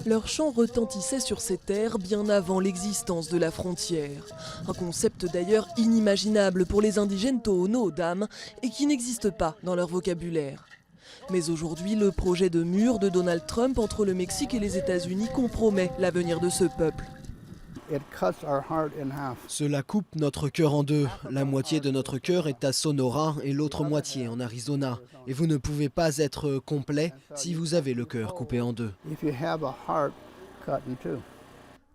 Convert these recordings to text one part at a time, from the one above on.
Leur chant retentissait sur ces terres bien avant l'existence de la frontière. Un concept d'ailleurs inimaginable pour les indigènes Tohono-O'odham et qui n'existe pas dans leur vocabulaire. Mais aujourd'hui, le projet de mur de Donald Trump entre le Mexique et les États-Unis compromet l'avenir de ce peuple. Cela coupe notre cœur en deux. La moitié de notre cœur est à Sonora et l'autre moitié en Arizona. Et vous ne pouvez pas être complet si vous avez le cœur coupé en deux.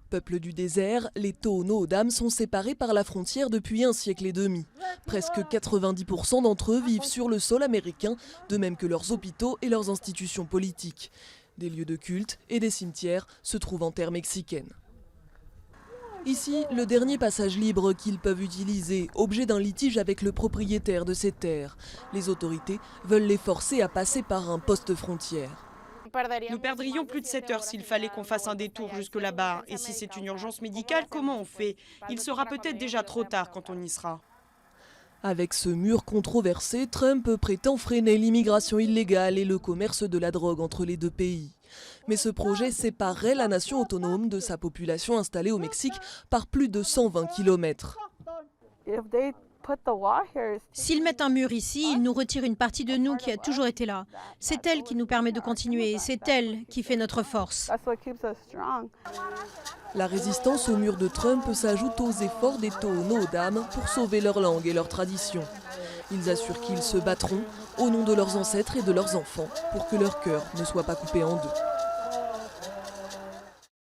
Peuple du désert, les Tohono-O'odham sont séparés par la frontière depuis un siècle et demi. Presque 90% d'entre eux vivent sur le sol américain, de même que leurs hôpitaux et leurs institutions politiques. Des lieux de culte et des cimetières se trouvent en terre mexicaine. Ici, le dernier passage libre qu'ils peuvent utiliser, objet d'un litige avec le propriétaire de ces terres. Les autorités veulent les forcer à passer par un poste frontière. Nous perdrions plus de 7 heures s'il fallait qu'on fasse un détour jusque là-bas. Et si c'est une urgence médicale, comment on fait? Il sera peut-être déjà trop tard quand on y sera. Avec ce mur controversé, Trump prétend freiner l'immigration illégale et le commerce de la drogue entre les deux pays. Mais ce projet séparerait la nation autonome de sa population installée au Mexique par plus de 120 km. S'ils mettent un mur ici, ils nous retirent une partie de nous qui a toujours été là. C'est elle qui nous permet de continuer, c'est elle qui fait notre force. La résistance au mur de Trump s'ajoute aux efforts des Tohono-O'odham pour sauver leur langue et leur tradition. Ils assurent qu'ils se battront au nom de leurs ancêtres et de leurs enfants pour que leur cœur ne soit pas coupé en deux.